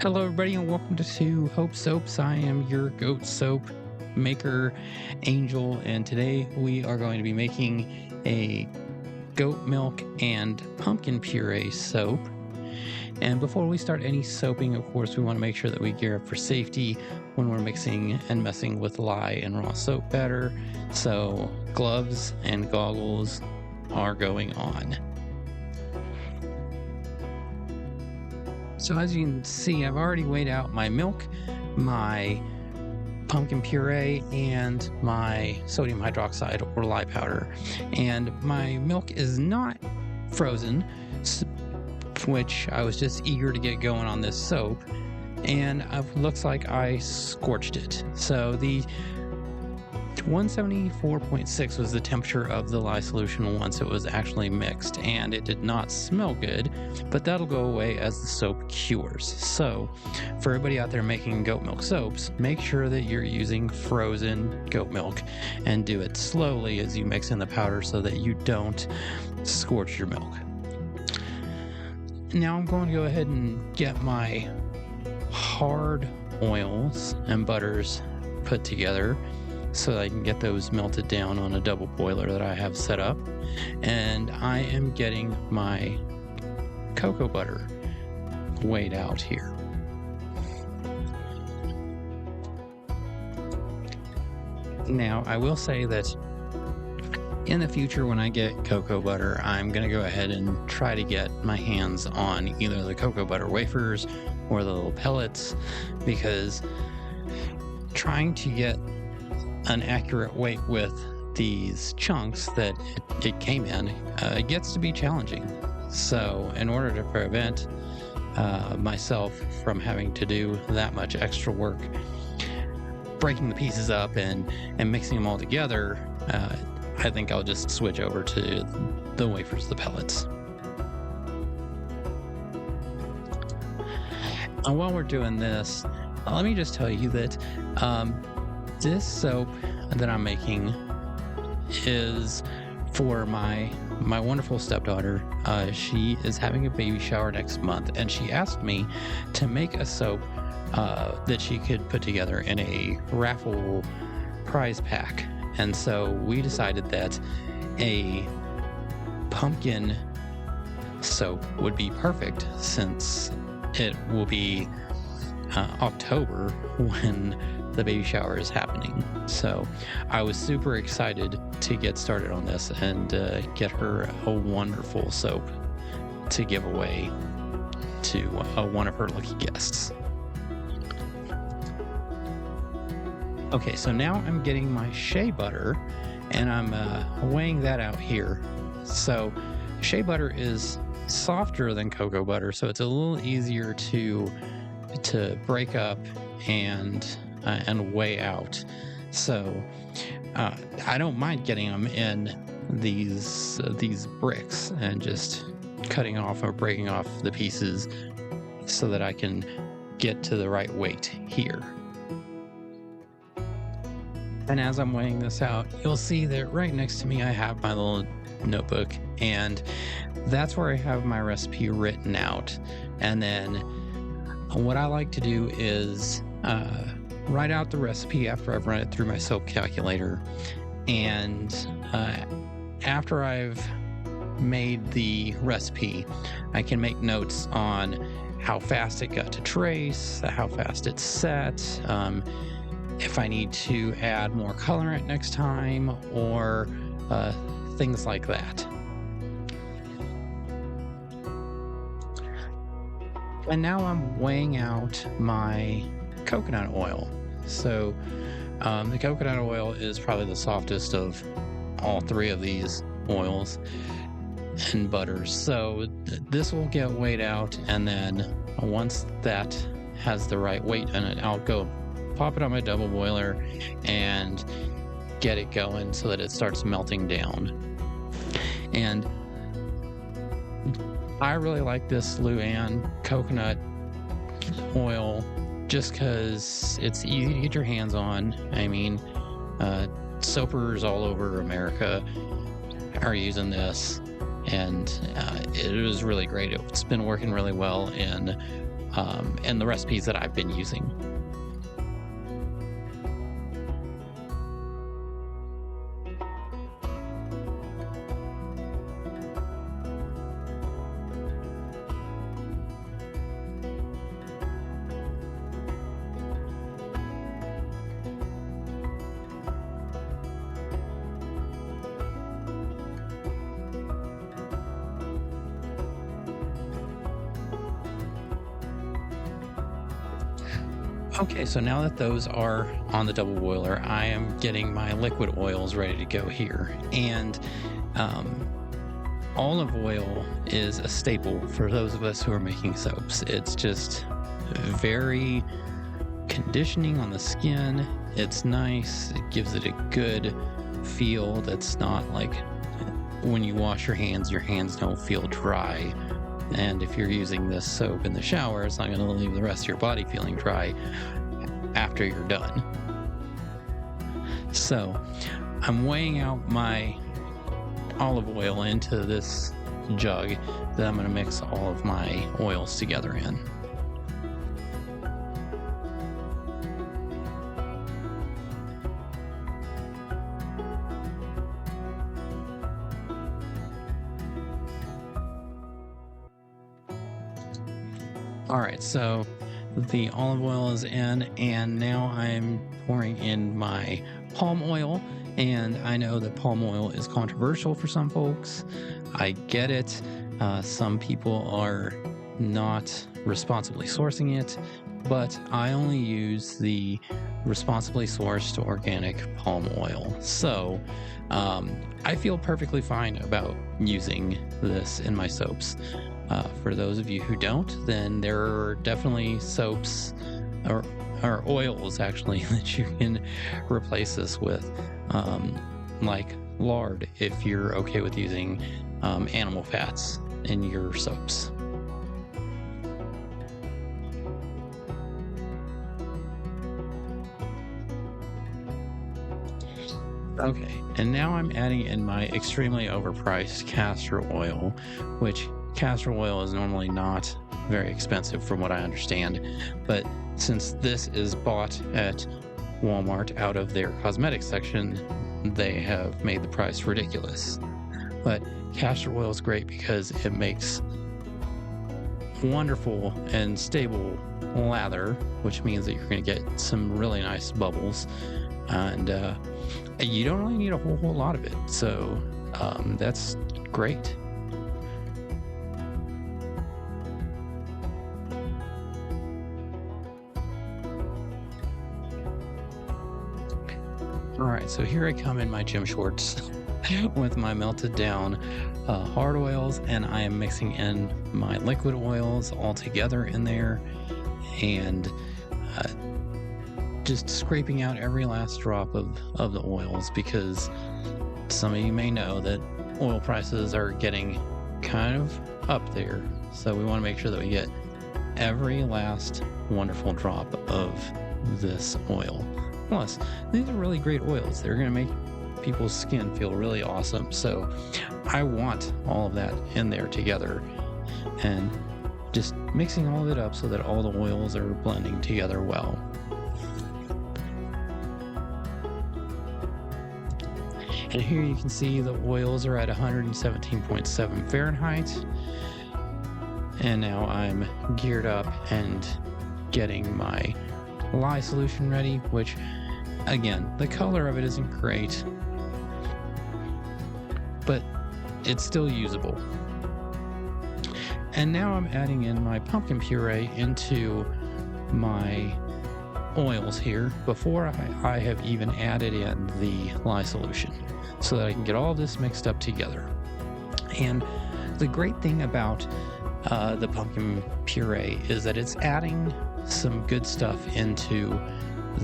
Hello, everybody, and welcome to Hope Soaps. I am your goat soap maker, Angel, and today we are going to be making a goat milk and pumpkin puree soap. And before we start any soaping, of course, we want to make sure that we gear up for safety when we're mixing and messing with lye and raw soap batter. So, gloves and goggles are going on. So as you can see, I've already weighed out my milk, my pumpkin puree, and my sodium hydroxide or lye powder. And my milk is not frozen, which I was just eager to get going on this soap. And it looks like I scorched it. So the 174.6 was the temperature of the lye solution once it was actually mixed, and it did not smell good, but that'll go away as the soap cures. So for everybody out there making goat milk soaps, make sure that you're using frozen goat milk and do it slowly as you mix in the powder so that you don't scorch your milk. Now I'm going to go ahead and get my hard oils and butters put together so that I can get those melted down on a double boiler that I have set up. And I am getting my cocoa butter weighed out here. Now, I will say that in the future when I get cocoa butter, I'm going to go ahead and try to get my hands on either the cocoa butter wafers or the little pellets, because trying to get an accurate weight with these chunks that it came in, it gets to be challenging. So in order to prevent myself from having to do that much extra work breaking the pieces up and mixing them all together, I think I'll just switch over to the wafers, the pellets. And while we're doing this, let me just tell you that this soap that I'm making is for my wonderful stepdaughter. She is having a baby shower next month, and she asked me to make a soap that she could put together in a raffle prize pack. And so we decided that a pumpkin soap would be perfect, since it will be October when the baby shower is happening. So I was super excited to get started on this and get her a wonderful soap to give away to one of her lucky guests. Okay, so now I'm getting my shea butter, and I'm weighing that out here. So shea butter is softer than cocoa butter, so it's a little easier to break up and weigh out. So I don't mind getting them in these bricks and just cutting off or breaking off the pieces so that I can get to the right weight here. And as I'm weighing this out, you'll see that right next to me I have my little notebook, and that's where I have my recipe written out. And then what I like to do is write out the recipe after I've run it through my soap calculator. And after I've made the recipe, I can make notes on how fast it got to trace, how fast it's set, if I need to add more colorant next time, or things like that. And now I'm weighing out my coconut oil. So the coconut oil is probably the softest of all three of these oils and butters. So this will get weighed out, and then once that has the right weight in it, I'll go pop it on my double boiler and get it going so that it starts melting down. And I really like this Luann coconut oil just because it's easy to get your hands on. I mean, soapers all over America are using this, and it was really great. It's been working really well in and the recipes that I've been using. Okay, so now that those are on the double boiler, I am getting my liquid oils ready to go here. And um, olive oil is a staple for those of us who are making soaps. It's just very conditioning on the skin. It's nice. It gives it a good feel that's not like when you wash your hands don't feel dry. And if you're using this soap in the shower, it's not going to leave the rest of your body feeling dry after you're done. So I'm weighing out my olive oil into this jug that I'm going to mix all of my oils together in. All right, so the olive oil is in, and now I'm pouring in my palm oil. And I know that palm oil is controversial for some folks. I get it. Some people are not responsibly sourcing it, but I only use the responsibly sourced organic palm oil. So I feel perfectly fine about using this in my soaps. For those of you who don't, then there are definitely soaps or oils actually that you can replace this with, like lard if you're okay with using animal fats in your soaps. Okay, and now I'm adding in my extremely overpriced castor oil, which castor oil is normally not very expensive from what I understand, but since this is bought at Walmart out of their cosmetics section, they have made the price ridiculous. But castor oil is great because it makes wonderful and stable lather, which means that you're going to get some really nice bubbles, and you don't really need a whole lot of it, so that's great. All right, so here I come in my gym shorts with my melted down hard oils, and I am mixing in my liquid oils all together in there, and just scraping out every last drop of the oils, because some of you may know that oil prices are getting kind of up there. So we want to make sure that we get every last wonderful drop of this oil. Plus, these are really great oils. They're going to make people's skin feel really awesome. So I want all of that in there together and just mixing all of it up so that all the oils are blending together well. And here you can see the oils are at 117.7 Fahrenheit. And now I'm geared up and getting my lye solution ready, which again, the color of it isn't great, but it's still usable. And now I'm adding in my pumpkin puree into my oils here before I have even added in the lye solution, so that I can get all this mixed up together. And the great thing about the pumpkin puree is that it's adding some good stuff into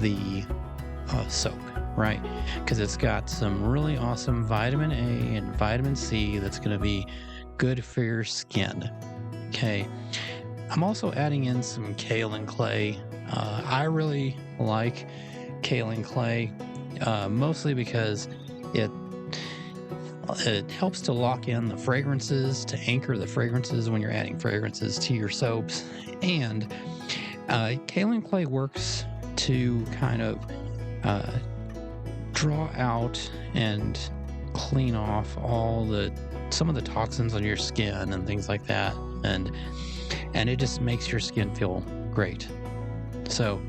the soap, right? Because it's got some really awesome vitamin A and vitamin C that's going to be good for your skin. Okay. I'm also adding in some Kaolin Clay. I really like Kaolin Clay, mostly because It helps to lock in the fragrances, to anchor the fragrances when you're adding fragrances to your soaps. And Kaolin Clay works to kind of uh, draw out and clean off some of the toxins on your skin and things like that, and it just makes your skin feel great. So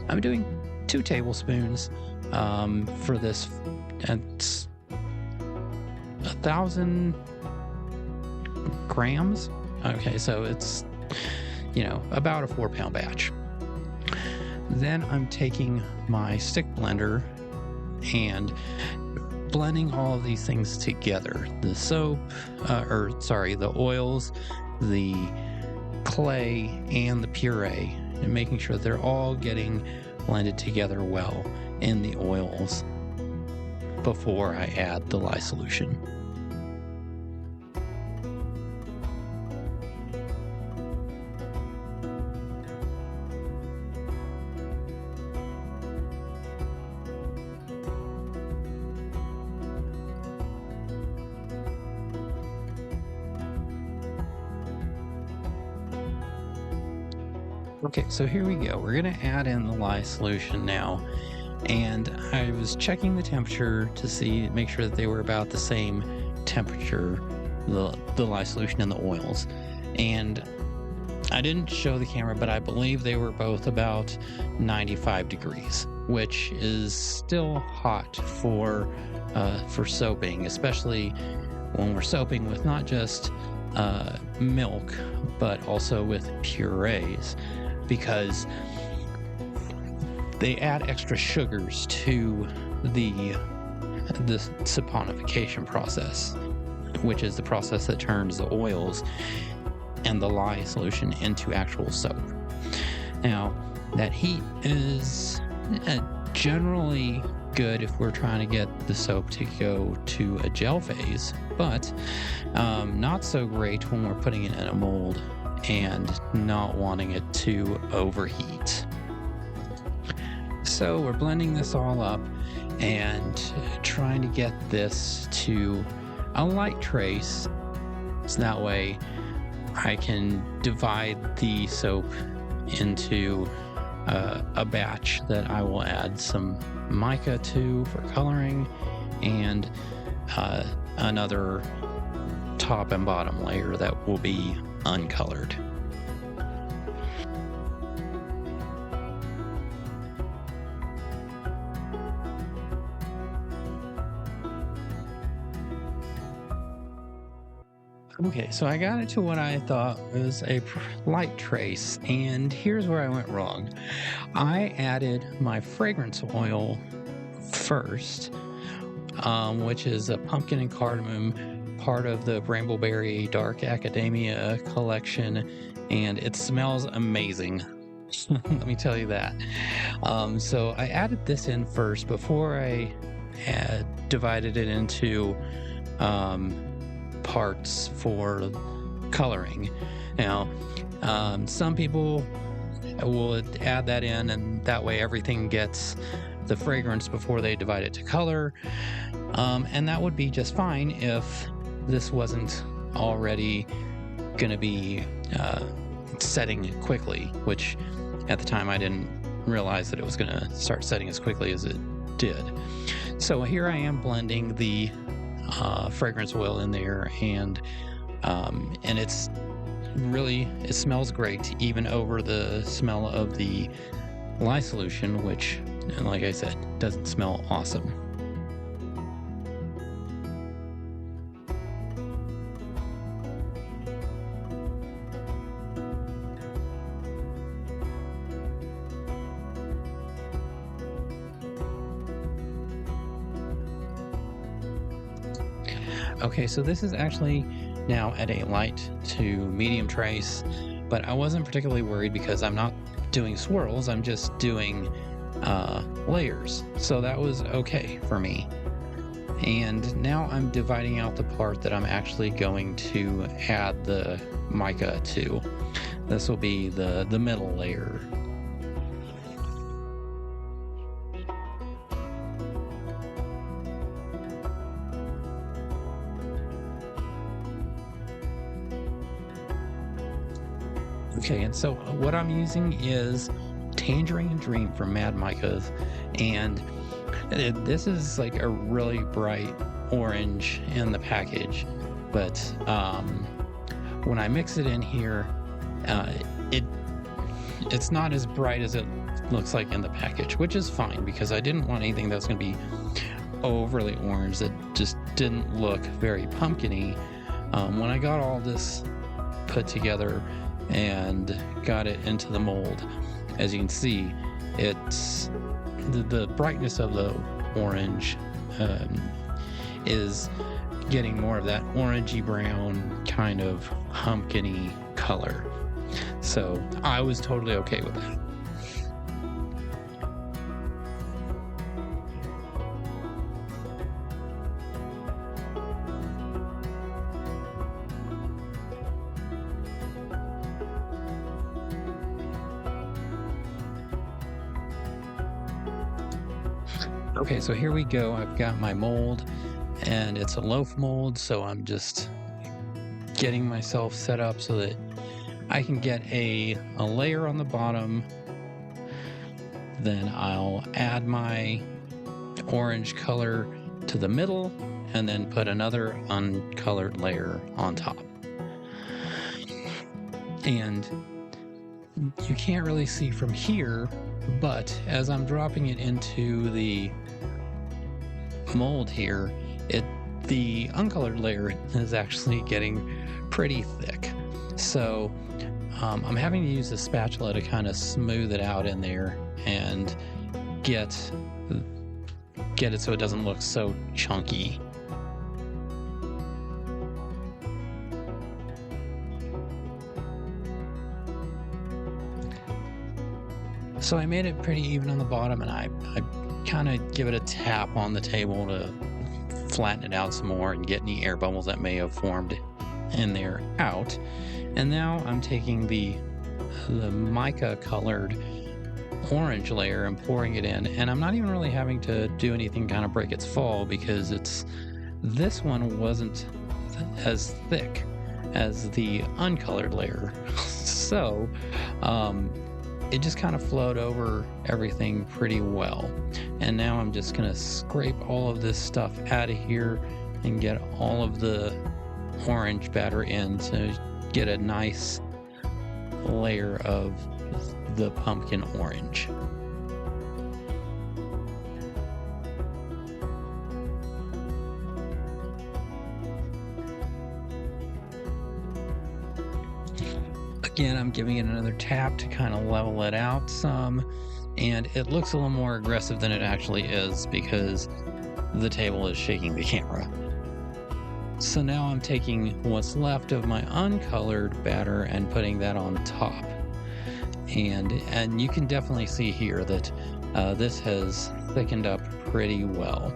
I'm doing 2 tablespoons for this. It's 1,000 grams. Okay, so it's about a 4-pound batch. Then I'm taking my stick blender and blending all of these things together. The soap, the oils, the clay, and the puree, and making sure they're all getting blended together well in the oils before I add the lye solution. Okay, so here we go. We're going to add in the lye solution now. And I was checking the temperature to make sure that they were about the same temperature, the lye solution and the oils. And I didn't show the camera, but I believe they were both about 95 degrees, which is still hot for soaping, especially when we're soaping with not just milk, but also with purees, because they add extra sugars to the saponification process, which is the process that turns the oils and the lye solution into actual soap. Now, that heat is generally good if we're trying to get the soap to go to a gel phase, but not so great when we're putting it in a mold and not wanting it to overheat. So we're blending this all up and trying to get this to a light trace, so that way I can divide the soap into a batch that I will add some mica to for coloring, and another top and bottom layer that will be uncolored. Okay, so I got it to what I thought was a light trace, and here's where I went wrong. I added my fragrance oil first, which is a pumpkin and cardamom, part of the Brambleberry Dark Academia collection, and it smells amazing. Let me tell you that. So I added this in first before I divided it into parts for coloring. Now, some people will add that in, and that way everything gets the fragrance before they divide it to color, and that would be just fine if this wasn't already going to be setting quickly, which at the time I didn't realize that it was going to start setting as quickly as it did. So here I am blending the fragrance oil in there, and it smells great even over the smell of the lye solution, which, like I said, doesn't smell awesome. Okay, so this is actually now at a light to medium trace, but I wasn't particularly worried because I'm not doing swirls, I'm just doing layers. So that was okay for me. And now I'm dividing out the part that I'm actually going to add the mica to. This will be the middle layer. Okay, and so what I'm using is Tangerine Dream from Mad Micas, and this is like a really bright orange in the package, but when I mix it in here, uh, it it's not as bright as it looks like in the package, which is fine because I didn't want anything that's going to be overly orange that just didn't look very pumpkin-y. When I got all this put together and got it into the mold, as you can see, it's the brightness of the orange um, is getting more of that orangey brown kind of pumpkin-y color. So I was totally okay with that. Okay, so here we go. I've got my mold, and it's a loaf mold, so I'm just getting myself set up so that I can get a layer on the bottom. Then I'll add my orange color to the middle and then put another uncolored layer on top. And you can't really see from here, but as I'm dropping it into the mold here, the uncolored layer is actually getting pretty thick. So I'm having to use a spatula to kind of smooth it out in there and get it so it doesn't look so chunky. So I made it pretty even on the bottom, and I kind of give it a tap on the table to flatten it out some more and get any air bubbles that may have formed in there out. And now I'm taking the mica colored orange layer and pouring it in, and I'm not even really having to do anything kind of break its fall because this one wasn't as thick as the uncolored layer. So it just kind of flowed over everything pretty well. And now I'm just gonna scrape all of this stuff out of here and get all of the orange batter in to get a nice layer of the pumpkin orange. Again, I'm giving it another tap to kind of level it out some, and it looks a little more aggressive than it actually is because the table is shaking the camera. So now I'm taking what's left of my uncolored batter and putting that on top. And you can definitely see here that this has thickened up pretty well.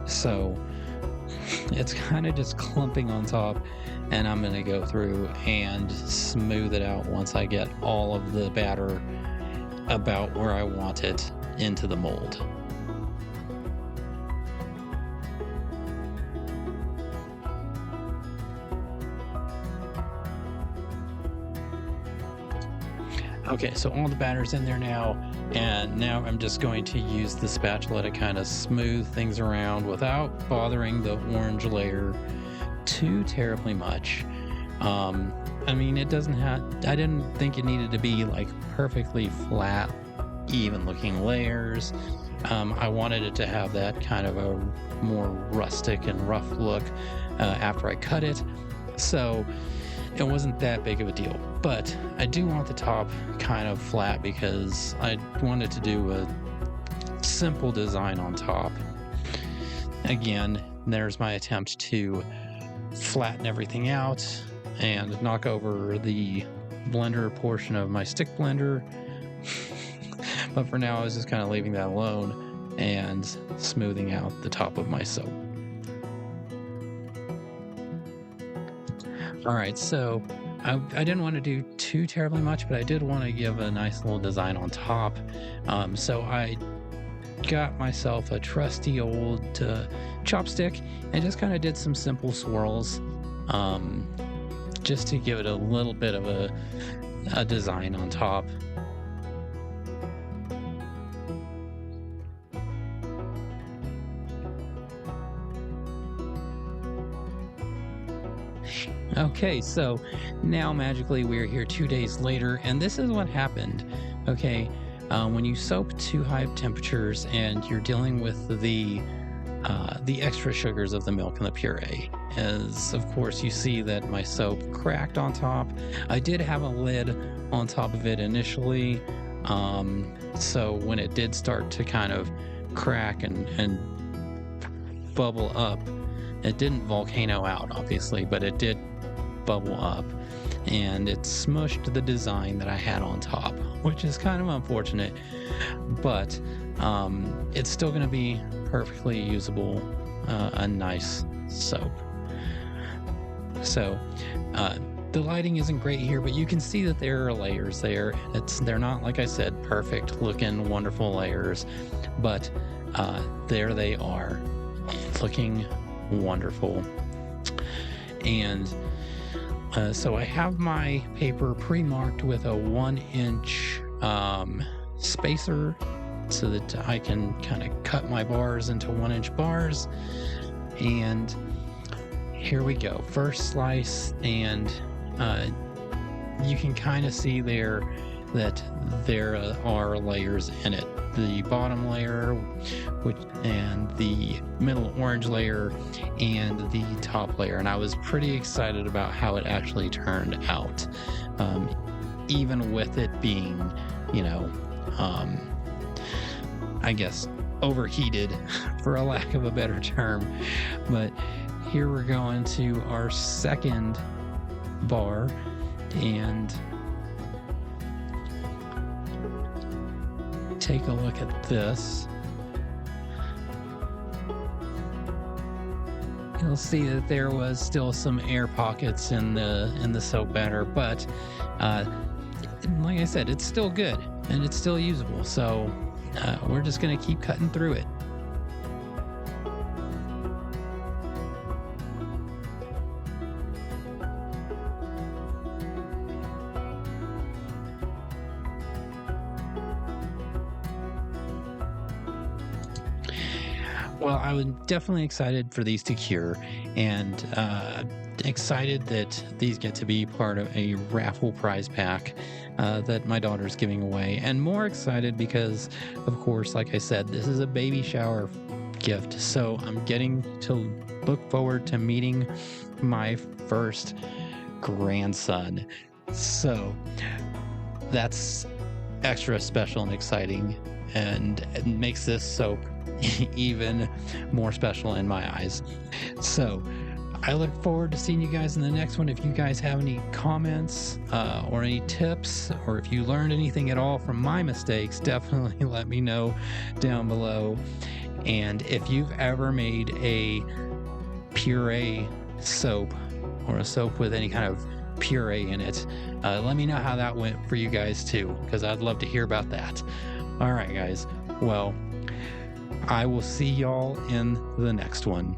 So it's kind of just clumping on top, and I'm going to go through and smooth it out once I get all of the batter about where I want it into the mold. Okay, so all the batter's in there now, and now I'm just going to use the spatula to kind of smooth things around without bothering the orange layer too terribly much. I mean, I didn't think it needed to be like perfectly flat, even looking layers. I wanted it to have that kind of a more rustic and rough look after I cut it. So it wasn't that big of a deal, but I do want the top kind of flat because I wanted to do a simple design on top. Again, there's my attempt to flatten everything out and knock over the blender portion of my stick blender. But for now, I was just kind of leaving that alone and smoothing out the top of my soap. All right, so I didn't want to do too terribly much, but I did want to give a nice little design on top. So I got myself a trusty old chopstick and just kind of did some simple swirls just to give it a little bit of a a design on top. Okay, so now magically we're here 2 days later, and this is what happened. Okay, when you soak too high of temperatures and you're dealing with the extra sugars of the milk and the puree, as of course you see that my soap cracked on top. I did have a lid on top of it initially, so when it did start to kind of crack and bubble up, it didn't volcano out, obviously, but it did bubble up, and it smushed the design that I had on top, which is kind of unfortunate, but it's still going to be perfectly usable, a nice soap. So the lighting isn't great here, but you can see that there are layers there. They're not, like I said, perfect looking, wonderful layers, but there they are, looking wonderful. And so I have my paper pre-marked with a 1-inch spacer so that I can kind of cut my bars into 1-inch bars. And here we go. First slice, and you can kind of see there that there are layers in it. The bottom layer, and the middle orange layer, and the top layer. And I was pretty excited about how it actually turned out, even with it being, I guess overheated, for a lack of a better term. But here we're going to our second bar, and take a look at this. You'll see that there was still some air pockets in the soap batter, but like I said, it's still good and it's still usable. So we're just gonna keep cutting through it. Well, I was definitely excited for these to cure, and excited that these get to be part of a raffle prize pack that my daughter's giving away, and more excited because, of course, like I said, this is a baby shower gift, so I'm getting to look forward to meeting my first grandson. So that's extra special and exciting, and it makes this soap even more special in my eyes. So I look forward to seeing you guys in the next one. If you guys have any comments or any tips, or if you learned anything at all from my mistakes, definitely let me know down below. And if you've ever made a puree soap, or a soap with any kind of puree in it, let me know how that went for you guys too, because I'd love to hear about that. All right, guys. Well, I will see y'all in the next one.